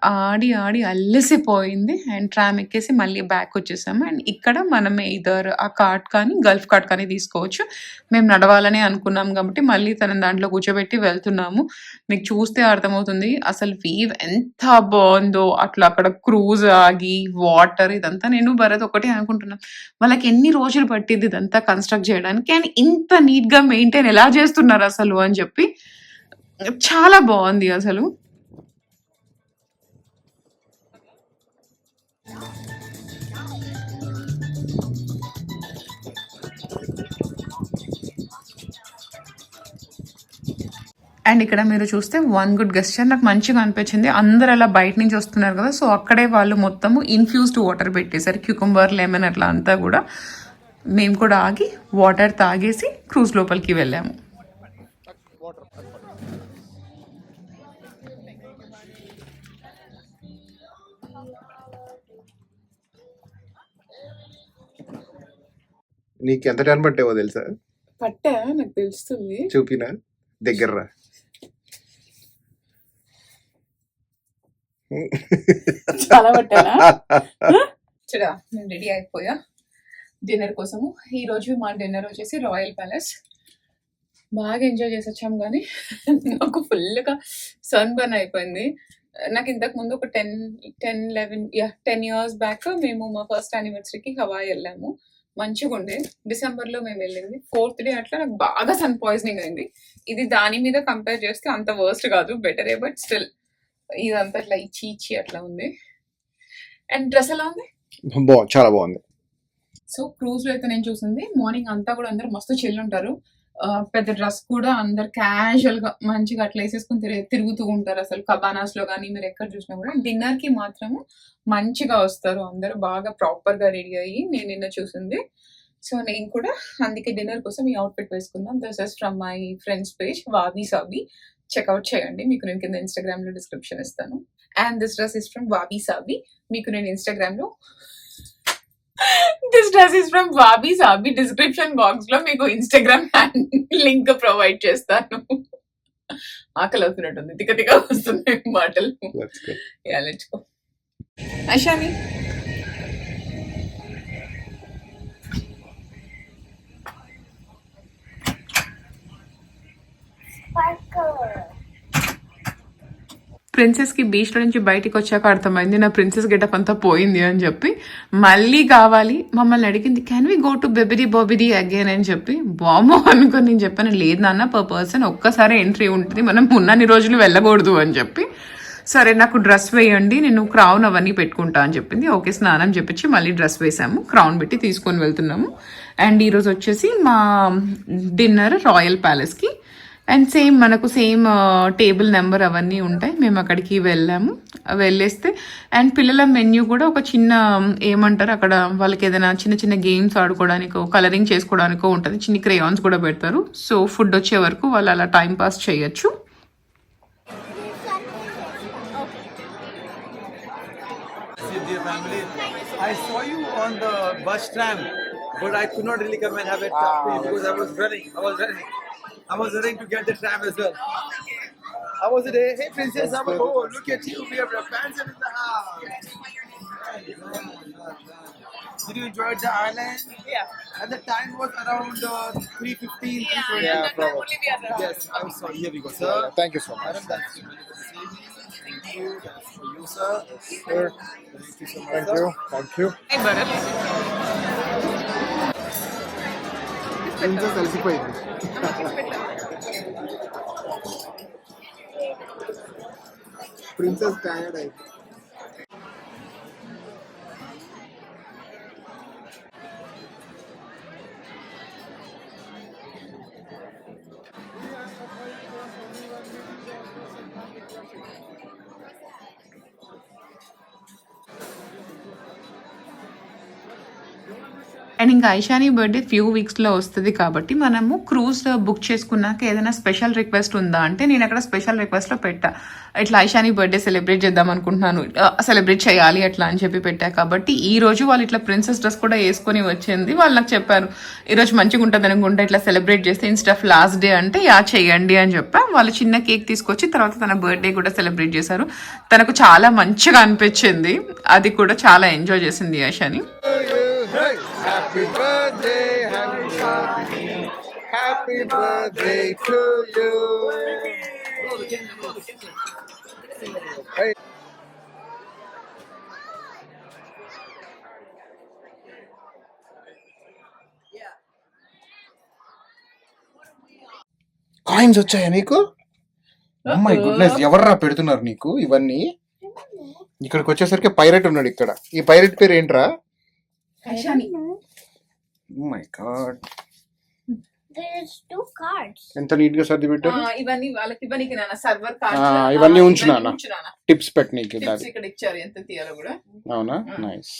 Speaker 1: ఆడి ఆడి అలసిపోయింది. అండ్ ట్రామ్ ఎక్కేసి మళ్ళీ బ్యాక్ వచ్చేసాము. అండ్ ఇక్కడ మనమే ఇద్దరు ఆ కార్ట్ కానీ గల్ఫ్ కార్ట్ కానీ తీసుకోవచ్చు. మేము నడవాలని అనుకున్నాం కాబట్టి మళ్ళీ తన దాంట్లో కూర్చోబెట్టి వెళ్తున్నాము. మీకు చూస్తే అర్థమవుతుంది అసలు వీవ్ ఎంత బాగుందో. అట్లా అక్కడ క్రూజ్ ఆగి వాటర్ ఇదంతా నేను భరత్ ఒకటి అనుకుంటున్నాం, వాళ్ళకి ఎన్ని రోజులు పట్టింది ఇదంతా కన్స్ట్రక్ట్ చేయడానికి, అండ్ ఇంత నీట్గా మెయింటైన్ ఎలా చేస్తున్నారు అసలు అని చెప్పి. చాలా బాగుంది అసలు. అండ్ ఇక్కడ మీరు చూస్తే వన్ గుడ్ గెస్చర్ నాకు మంచిగా అనిపించింది. అందరు అలా బయట నుంచి వస్తున్నారు కదా, సో అక్కడే వాళ్ళు మొత్తము ఇన్ఫ్యూజ్డ్ వాటర్ పెట్టేశారు, క్యూకంబర్ లెమన్ అట్లా అంతా కూడా. మేము కూడా ఆగి వాటర్ తాగేసి క్రూజ్ లోపలికి వెళ్ళాము.
Speaker 2: నీకు ఎంత టైం పట్టేవో తెలుసా?
Speaker 1: పట్టా నాకు తెలుస్తుంది.
Speaker 2: చూపినా దగ్గర రా.
Speaker 1: చాలా పట్టానా? చూడా నేను రెడీ అయిపోయా డిన్నర్ కోసము. ఈ రోజు మా డిన్నర్ వచ్చేసి రాయల్ ప్యాలెస్. బాగా ఎంజాయ్ చేసి వచ్చాం, కానీ నాకు ఫుల్గా సన్ బర్న్ అయిపోయింది. నాకు ఇంతకు ముందు ఒక 10 years బ్యాక్ మేము మా ఫస్ట్ యానివర్సరీకి హవాయి వెళ్ళాము. మంచిగా ఉండే. డిసెంబర్లో మేము వెళ్ళింది. 4th డే అట్లా నాకు బాగా సన్ పాయిజనింగ్ అయింది. ఇది దాని మీద కంపేర్ చేస్తే అంత వర్స్ట్ కాదు, బెటరే. బట్ స్టిల్ ఇదంతా ఇట్లా ఇచ్చి అట్లా ఉంది. అండ్ డ్రెస్ ఎలా ఉంది?
Speaker 2: చాలా బాగుంది.
Speaker 1: సో క్రూజ్ లో అయితే నేను చూసింది మార్నింగ్ అంతా కూడా అందరు మస్తు చిల్ ఉంటారు. పెద్ద డ్రెస్ కూడా అందరు క్యాజువల్ గా మంచిగా అట్లా వేసేసుకుని తిరుగుతూ ఉంటారు. అసలు కబానాస్ లో కానీ మీరు ఎక్కడ చూసినా కూడా. డిన్నర్ కి మాత్రము మంచిగా వస్తారు అందరూ, బాగా ప్రాపర్ గా రెడీ అయ్యి. నేను నిన్న చూసింది. సో నేను కూడా అందుకే డిన్నర్ కోసం ఈ అవుట్ఫిట్ వేసుకున్నాను. This is from my friends page Wabi Sabi. Check out చేయండి, మీకు నేను కింద ఇన్స్టాగ్రామ్ లో డిస్క్రిప్షన్ ఇస్తాను. And this dress is from Wabi Sabi. మీకు నేను ఇన్స్టాగ్రామ్ లో this dress is from Wabi Sabi description box లో మీకు ఇన్స్టాగ్రామ్ లింక్ ప్రొవైడ్ చేస్తాను. ఆకలి అవుతున్నట్టుంది, తిక్క వస్తున్నాయి మాటలు. Let's go. ఐషాని ప్రిన్సెస్ కి బీచ్ లో నుంచి బయటికి వచ్చాక అర్థమైంది నా ప్రిన్సెస్ గెటప్ అంతా పోయింది అని చెప్పి. మళ్ళీ కావాలి మమ్మల్ని అడిగింది, can we go to Bibbidi Bobbidi again అని చెప్పి. బామో అనుకుని నేను చెప్పాను, లేదు నాన్న పర్ పర్సన్ ఒక్కసారి ఎంట్రీ ఉంటుంది, మనం ఉన్నన్ని రోజులు వెళ్ళకూడదు అని చెప్పి. సరే నాకు డ్రెస్ వేయండి, నేను క్రౌన్ అవన్నీ పెట్టుకుంటా అని చెప్పింది. ఓకే స్నానం చెప్పించి మళ్ళీ డ్రెస్ వేసాము, క్రౌన్ పెట్టి తీసుకొని వెళ్తున్నాము. అండ్ ఈరోజు వచ్చేసి మా డిన్నర్ రాయల్ ప్యాలెస్కి. అండ్ సేమ్ మనకు సేమ్ టేబుల్ నెంబర్ అవన్నీ ఉంటాయి. మేము అక్కడికి వెళ్ళాము, వెళ్ళేస్తే అండ్ పిల్లల మెన్యూ కూడా ఒక చిన్న ఏమంటారు అక్కడ వాళ్ళకి ఏదైనా చిన్న చిన్న గేమ్స్ ఆడుకోవడానికో కలరింగ్ చేసుకోవడానికో ఉంటుంది. చిన్న క్రేయాన్స్ కూడా పెడతారు. సో ఫుడ్ వచ్చే వరకు వాళ్ళు అలా టైం పాస్ చేయొచ్చు.
Speaker 6: I saw you on the bus tram, but I could not really come and have a talk to you because I was running. I was running to get the tram as well. How was the day? Hey, Princess, oh, look at you. We have your fans in the house. Did you enjoy the island? Yeah. And the time was around 3:15. Yeah, probably. Yes, I saw. Here we go, sir.
Speaker 2: Thank you so much.
Speaker 6: Madam, that's Thank you. That's for you, sir.
Speaker 2: Sir.
Speaker 6: Thank you so much.
Speaker 2: Thank you. Thank you.
Speaker 1: Hey, Bharat.
Speaker 2: Princess కలిసిపోయింది. ప్రిన్సెస్ టైర్డ్ అయింది.
Speaker 1: అండ్ ఇంకా ఐషాని బర్త్డే ఫ్యూ వీక్స్లో వస్తుంది కాబట్టి మనము క్రూజ్ బుక్ చేసుకున్నాక ఏదైనా స్పెషల్ రిక్వెస్ట్ ఉందా అంటే నేను అక్కడ స్పెషల్ రిక్వెస్ట్లో పెట్టా, ఇట్లా ఐషాని బర్త్డే సెలబ్రేట్ చేద్దాం అనుకుంటున్నాను, సెలబ్రేట్ చేయాలి అట్లా అని చెప్పి పెట్టా. కాబట్టి ఈ రోజు వాళ్ళు ఇట్లా ప్రిన్సెస్ డ్రెస్ కూడా వేసుకొని వచ్చింది. వాళ్ళు నాకు చెప్పారు ఈరోజు మంచిగా ఉంటుంది అనుకుంటా ఇట్లా సెలబ్రేట్ చేస్తే ఇన్స్టెడ్ ఆఫ్ లాస్ట్ డే అంటే యా చేయండి అని చెప్పా. వాళ్ళు చిన్న కేక్ తీసుకొచ్చి తర్వాత తన బర్త్డే కూడా సెలబ్రేట్ చేశారు. తనకు చాలా మంచిగా అనిపించింది, అది కూడా చాలా ఎంజాయ్ చేసింది Aishani.
Speaker 2: Happy birthday, happy birthday to you. Hey. Coins వచ్చాయా నీకు? మై గుడ్నెస్, ఎవర్రా పెడుతున్నారు నీకు ఇవన్నీ? ఇక్కడికి వచ్చేసరికి పైరెట్ ఉన్నాడు ఇక్కడ. ఈ పైరెట్ పేరు ఏంట్రా?
Speaker 1: Aishani.
Speaker 2: My God,
Speaker 5: there's 2 cards.
Speaker 2: ఎంత నీట్ గా సర్ది పెట్టారు.
Speaker 1: ఇవన్నీ వాళ్ళకి ఇవ్వనికి నాన్న సర్వర్
Speaker 2: ఇవన్నీ ఉంచు నాన్న, టిప్స్ పెట్టనీకి.
Speaker 1: ఇక్కడ ఇచ్చారు ఎంత తీయాలో కూడా.
Speaker 2: అవునా, nice.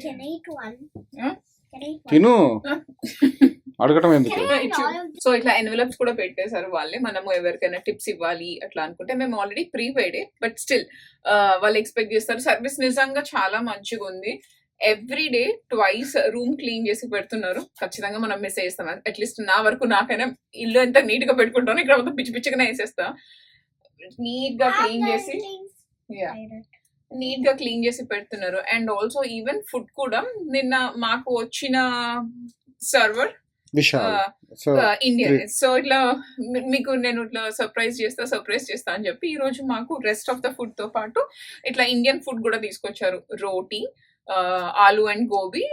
Speaker 5: Can I eat one?
Speaker 1: Huh?
Speaker 5: Can I eat one?
Speaker 2: తిను, అడగటం ఎందుకు.
Speaker 1: సో ఇట్లా ఎన్వలప్స్ కూడా పెట్టేశారు వాళ్ళే. మనము ఎవరికైనా టిప్స్ ఇవ్వాలి అట్లా అనుకుంటే మేము ఆల్రెడీ ప్రీపెయిడ్, బట్ స్టిల్ వాళ్ళు ఎక్స్పెక్ట్ చేస్తారు. సర్వీస్ నిజంగా చాలా మంచిగా ఉంది. Every day twice room clean చేసి పెడుతున్నారు. ఖచ్చితంగా మనం మిస్ చేస్తాం. అట్లీస్ట్ నా వరకు నాకైనా ఇల్లు ఎంత నీట్ గా పెట్టుకుంటాను, ఇక్కడ మొత్తం పిచ్చి పిచ్చిగానే వేసేస్తా. నీట్ గా క్లీన్ చేసి పెడుతున్నారు. అండ్ ఆల్సో ఈవెన్ ఫుడ్ కూడా నిన్న మాకు వచ్చిన సర్వర్ ఇండియన్. సో ఇట్లా మీకు నేను ఇట్లా సర్ప్రైజ్ చేస్తా అని చెప్పి ఈ రోజు మాకు రెస్ట్ ఆఫ్ ద ఫుడ్ తో పాటు ఇట్లా ఇండియన్ ఫుడ్ కూడా తీసుకొచ్చారు. రోటీ, ఆలు అండ్ గోబీ,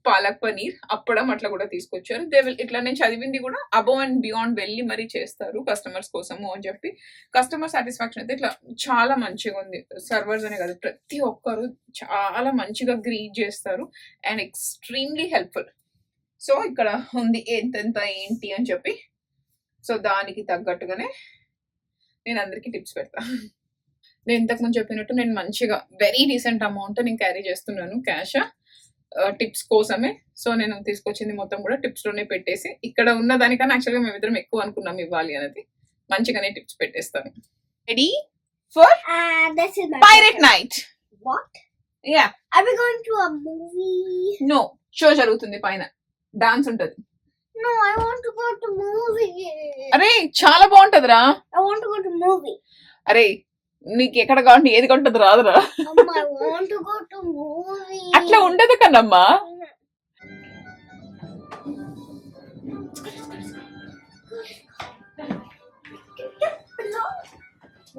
Speaker 1: పాలక్ పనీర్, అప్పడం అట్లా కూడా తీసుకొచ్చారు. ఇట్లా నేను చదివింది కూడా అబోవ్ అండ్ బియాండ్ వెళ్ళి మరీ చేస్తారు కస్టమర్స్ కోసము అని చెప్పి. కస్టమర్ సాటిస్ఫాక్షన్ అయితే ఇట్లా చాలా మంచిగా ఉంది. సర్వర్స్ అనే కాదు, ప్రతి ఒక్కరు చాలా మంచిగా గ్రీట్ చేస్తారు అండ్ ఎక్స్ట్రీమ్లీ హెల్ప్ఫుల్. సో ఇక్కడ ఉంది ఎంతెంత ఏంటి అని చెప్పి. సో దానికి తగ్గట్టుగానే నేను అందరికీ టిప్స్ పెడతా. నేను ఇంతకుముందు చెప్పినట్టు నేను మంచిగా వెరీ డీసెంట్ అమౌంట్ నేను క్యారీ చేస్తున్నాను క్యాష్ టిప్స్ కోసమే. సో నేను తీసుకొచ్చింది మొత్తం కూడా టిప్స్ లోనే పెట్టేసి, ఇక్కడ ఉన్న దానికన్నా యాక్చువల్గా మేమిద్దరం ఎక్కువ అనుకున్నాం ఇవ్వాలి అనేది. మంచిగానే టిప్స్ పెట్టేస్తాను. Ready for
Speaker 5: This is my
Speaker 1: pirate night.
Speaker 5: What?
Speaker 1: Yeah,
Speaker 5: Are we going to a movie?
Speaker 1: No, show జరుగుతుంది పైన, డాన్స్ ఉంటది.
Speaker 5: No, I want to go to movie.
Speaker 1: అరే చాలా బాగుంటదిరా.
Speaker 5: I want to go to movie.
Speaker 1: అరే నీకు ఎక్కడ కావాలి, ఏది కొంటది రాదురా.
Speaker 5: I want to go to movie.
Speaker 1: అట్లా ఉండదు కన్నమ్మా.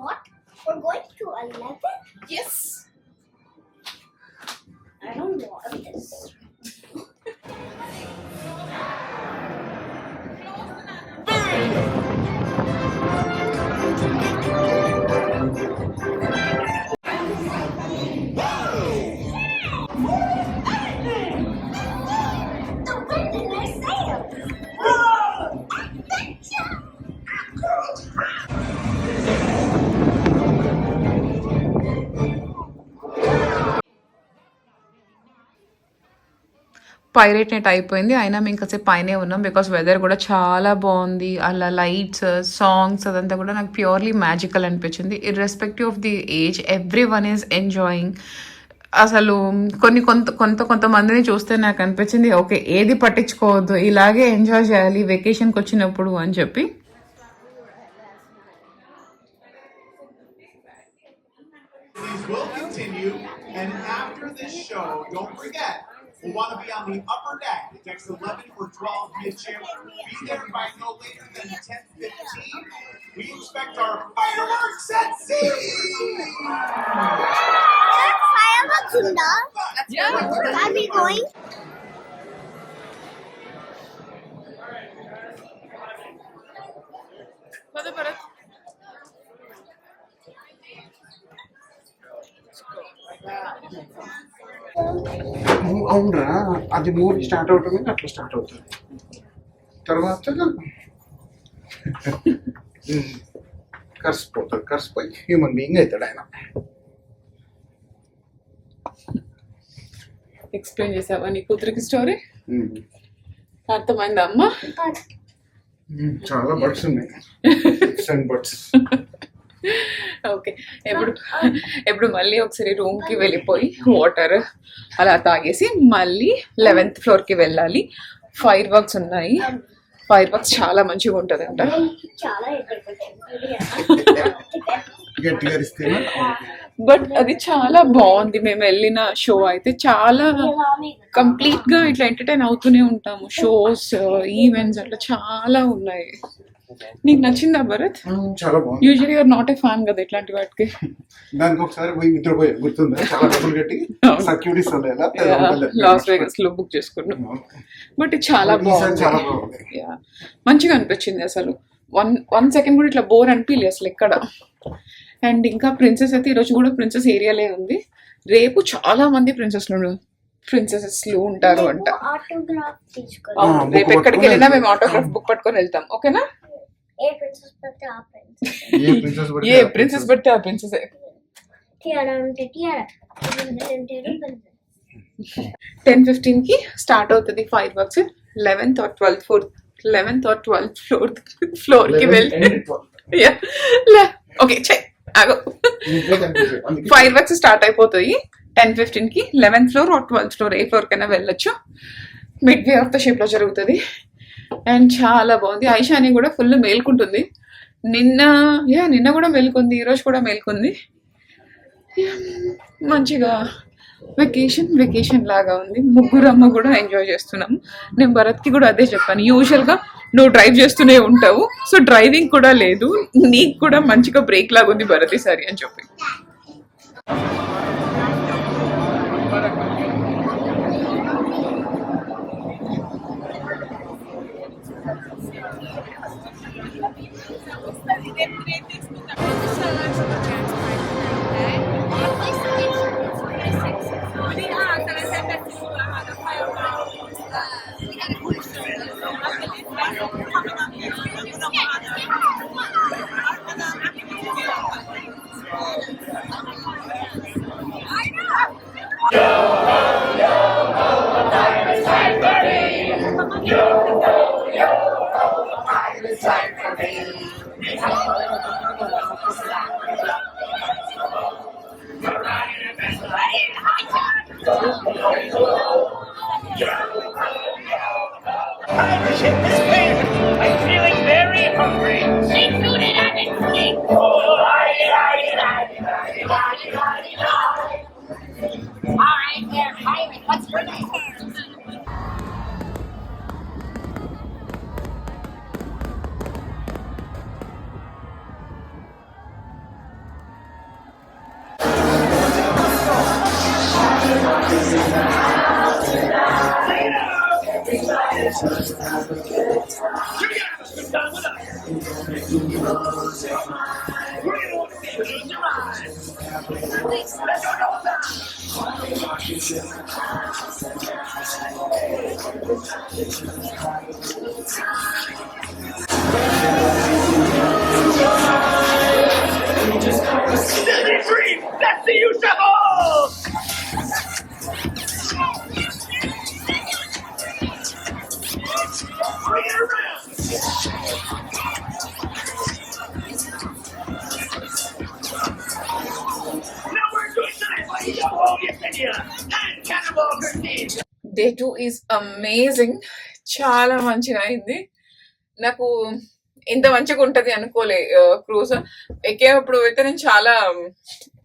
Speaker 5: What? We're going to 11?
Speaker 1: Yes,
Speaker 5: I don't want this.
Speaker 1: Pirate night అయిపోయింది. అయినా మేము కాసేపు పైనే ఉన్నాం బికాస్ వెదర్ కూడా చాలా బాగుంది. అలా లైట్స్, సాంగ్స్ అదంతా కూడా నాకు ప్యూర్లీ మ్యాజికల్ అనిపించింది. Irrespective of the age, every one is enjoying. అసలు కొంతమందిని చూస్తే నాకు అనిపించింది ఓకే ఏది పట్టించుకోవద్దు, ఇలాగే ఎంజాయ్ చేయాలి వెకేషన్కి వచ్చినప్పుడు అని చెప్పి.
Speaker 7: Will continue, and after this show, don't forget, we'll want to be on the upper deck. Decks 11 for 12 midship. Be there by no later than 10:15. We expect our fireworks at sea.
Speaker 5: Fireworks in the?
Speaker 1: Yeah.
Speaker 5: Are we going?
Speaker 2: అవునరా, అది మూవీ స్టార్ట్ అవుతుంది అట్లా స్టార్ట్ అవుతుంది. తర్వాత కరిసిపోయి హ్యూమన్ బీయింగ్ అవుతాడు ఆయన.
Speaker 1: ఎక్స్ప్లెయిన్ చేసావా నీ కూతురికి స్టోరీ? అర్థమైందా అమ్మా?
Speaker 2: చాలా బర్డ్స్ ఉన్నాయి, బర్డ్స్.
Speaker 1: ఓకే, ఎప్పుడు మళ్ళీ ఒకసారి రూమ్ కి వెళ్ళిపోయి వాటర్ అలా తాగేసి మళ్ళీ 11th floor కి వెళ్ళాలి. ఫైర్ వర్క్స్ ఉన్నాయి. ఫైర్ వర్క్స్ చాలా మంచిగా ఉంటది అంట.
Speaker 5: చాలా
Speaker 2: గట్టిగా ఇస్తేనా?
Speaker 1: బట్ అది చాలా బాగుంది. మేము వెళ్ళిన షో అయితే చాలా కంప్లీట్ గా ఇట్లా ఎంటర్టైన్ అవుతూనే ఉంటాము. షోస్, ఈవెంట్స్ అట్లా చాలా ఉన్నాయి. నీకు నచ్చిందా భరత్?
Speaker 2: చాలా బాగుంది.
Speaker 1: Usually you're not a fan కదా ఇట్లాంటి వాటికి.
Speaker 2: దానికి ఒకసారి పోయి నిద్రపోయి గుర్తుందా? చాలా డబ్బులు కట్టి సెక్యూరిటీస్
Speaker 1: లాస్ వేగస్ లో బుక్ చేసుకున్నాం. బట్ ఇది చాలా బాగుంది, మంచిగా అనిపించింది. అసలు వన్ సెకండ్ కూడా ఇట్లా బోర్ అనిపించలేదు అసలు ఎక్కడ. అండ్ ఇంకా ప్రిన్సెస్ అయితే ఈరోజు కూడా ప్రిన్సెస్ ఏరియాలే ఉంది. రేపు చాలా మంది ప్రిన్సెస్లు ప్రిన్సెసెస్లు ఉంటారు అంట.
Speaker 5: ఆటోగ్రాఫ్ తీసుకోవాలి.
Speaker 1: అవును,
Speaker 2: book
Speaker 1: రేపు ఎక్కడికి
Speaker 2: పట్టుకొని
Speaker 1: వెళ్ళినా మేము
Speaker 2: వెళ్తాం.
Speaker 1: ఆటోగ్రాఫ్ బుక్ పట్టుకొని వెళ్తాం. ఓకేనా?
Speaker 5: ఏ ప్రిన్సెస్ పడితే ఆ ప్రిన్సెస్.
Speaker 2: ఏ ప్రిన్సెస్
Speaker 1: ఏ ప్రిన్సెస్ బట్టి ఆ ప్రిన్సెస్.
Speaker 5: టియారా ఉంటే టియారా.
Speaker 1: 10:15 కి స్టార్ట్ అవుతుంది fire works. 11th or 12th floor కి వెళ్ళి ఓకే ఆగో ఫైర్ వర్క్స్ స్టార్ట్ అయిపోతాయి 10:15 కి. 11th floor or 12th floor, A floor కైనా వెళ్ళొచ్చు. Mid way of the shape లో జరుగుతుంది అండ్ చాలా బాగుంది. ఐషాని కూడా ఫుల్ మేల్కుంటుంది. నిన్న కూడా మేల్కొంది, ఈరోజు కూడా మేల్కొంది. మంచిగా వెకేషన్ లాగా ఉంది. ముగ్గురమ్మ కూడా ఎంజాయ్ చేస్తున్నాము. నేను భరత్కి కూడా అదే చెప్పాను, యూజువల్గా నువ్వు డ్రైవ్ చేస్తూనే ఉంటావు, సో డ్రైవింగ్ కూడా లేదు, నీకు కూడా మంచిగా బ్రేక్ లాగా ఉంది భరత్ ఈసారి అని చెప్పి.
Speaker 8: I'm feeling very hungry. Seafood and everything. All right, there, Pilot. What's for dinner? Dream! That's the use of all! Bring it around! Now we're doing nice, buddy. Yo, hold your tenure. And Cannibal Grenade.
Speaker 1: Day 2 is amazing. చాలా మంచిగా అయింది. నాకు ఇంత మంచిగా ఉంటది అనుకోలే క్రూజ్. ఎక్కేటప్పుడు అయితే నేను చాలా,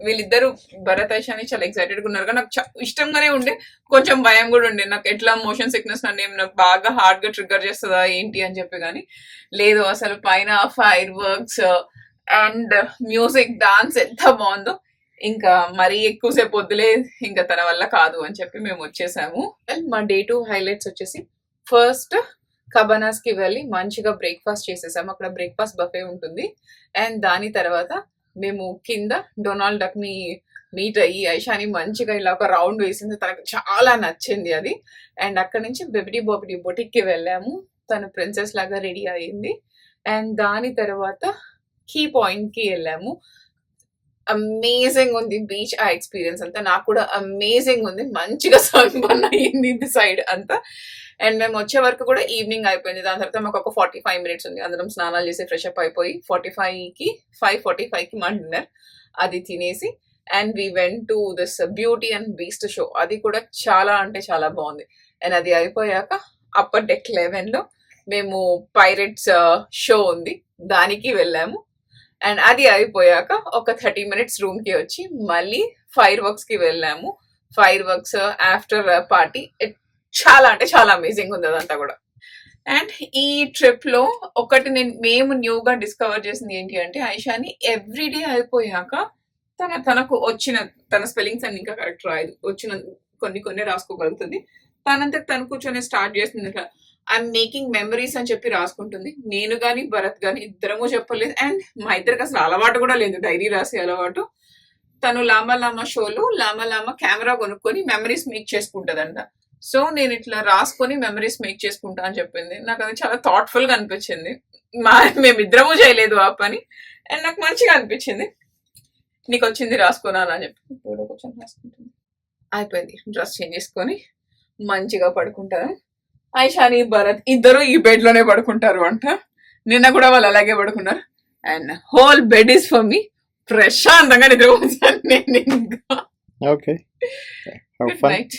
Speaker 1: వీళ్ళిద్దరు భరత్ ఐషాని చాలా ఎక్సైటెడ్గా ఉన్నారు. కానీ నాకు ఇష్టంగానే ఉండే, కొంచెం భయం కూడా ఉండే. నాకు ఎట్లా మోషన్ సిక్నెస్ నాకు బాగా హార్డ్ గా ట్రిగ్గర్ చేస్తుందా ఏంటి అని చెప్పి, కానీ లేదు అసలు. పైన fire works and music, dance ఎంత బాగుందో. ఇంకా మరీ ఎక్కువసేపు వద్దులే, ఇంకా తన వల్ల కాదు అని చెప్పి మేము వచ్చేసాము. అండ్ మా డే 2 హైలైట్స్ వచ్చేసి, ఫస్ట్ కబనాస్ కి వెళ్ళి మంచిగా బ్రేక్ఫాస్ట్ చేసేసాము. అక్కడ బ్రేక్ఫాస్ట్ బఫే ఉంటుంది. అండ్ దాని తర్వాత మేము కింద డొనాల్డ్ డక్ ని మీట్ అయ్యి ఐషాని మంచిగా ఇలా ఒక రౌండ్ వేసింది, తనకు చాలా నచ్చింది అది. అండ్ అక్కడ నుంచి బెబిడి బాబిడి బొటిక్ కి వెళ్ళాము. తను ప్రిన్సెస్ లాగా రెడీ అయ్యింది. అండ్ దాని తర్వాత కీ పాయింట్ కి వెళ్ళాము. అమేజింగ్ ఉంది బీచ్, ఆ ఎక్స్పీరియన్స్ అంతా నాకు కూడా అమేజింగ్ ఉంది. మంచిగా సన్ బర్న్ అయ్యింది ఇది సైడ్ అంతా. అండ్ మేము వచ్చే వరకు కూడా ఈవినింగ్ అయిపోయింది. దాని తర్వాత మాకు ఒక 45 minutes ఉంది. అందరం స్నానాలు చేసి ఫ్రెష్ అప్ అయిపోయి 5:45కి మా డిన్నర్ అది తినేసి, and we went to this beauty and beast show. అది కూడా చాలా అంటే చాలా బాగుంది. అండ్ అది అయిపోయాక అప్పర్ డెక్ 11లో మేము పైరెట్స్ షో ఉంది, దానికి వెళ్ళాము. అండ్ అది అయిపోయాక ఒక 30 minutes రూమ్ కి వచ్చి మళ్ళీ ఫైర్ వర్క్స్ కి వెళ్ళాము. ఫైర్ వర్క్స్ ఆఫ్టర్ పార్టీ చాలా అంటే చాలా అమేజింగ్ ఉంది అదంతా కూడా. అండ్ ఈ ట్రిప్ లో ఒకటి మేము న్యూగా డిస్కవర్ చేసింది ఏంటి అంటే, ఐషాని ఎవ్రీడే అయిపోయాక తనకు వచ్చిన తన స్పెల్లింగ్స్ అన్ని ఇంకా కరెక్ట్ రాయదు, వచ్చిన కొన్ని రాసుకోగలుగుతుంది. తనంతకు తను కూర్చొని స్టార్ట్ చేస్తుంది, ఐఎమ్ మేకింగ్ మెమరీస్ అని చెప్పి రాసుకుంటుంది. నేను గాని భరత్ గాని ఇద్దరము చెప్పలేదు. అండ్ మా ఇద్దరికి అసలు అలవాటు కూడా లేదు డైరీ రాసే అలవాటు. తను లామా లామా షోలో లామా లామా కెమెరా కొనుక్కొని మెమరీస్ మేక్ చేసుకుంటదంట. సో నేను ఇట్లా రాసుకొని మెమరీస్ మేక్ చేసుకుంటా అని చెప్పింది. నాకు అది చాలా థాట్ఫుల్ గా అనిపించింది. మేమిద్దరము చేయలేదు ఆ పని, అండ్ నాకు మంచిగా అనిపించింది. నీకు వచ్చింది రాసుకున్నాను అని చెప్పి ఇప్పుడు కొంచెం రాసుకుంటుంది. అయిపోయింది, డ్రెస్ చేంజ్ చేసుకొని మంచిగా పడుకుంటారు. ఐషాని భరత్ ఇద్దరు ఈ బెడ్ లోనే పడుకుంటారు అంట. నిన్న కూడా వాళ్ళు అలాగే పడుకున్నారు. And whole bed is for me. ప్రశాంతంగా నిద్రపోతాను నేను ఇంకా.
Speaker 9: Okay. Have
Speaker 1: good
Speaker 9: fun.
Speaker 1: Night.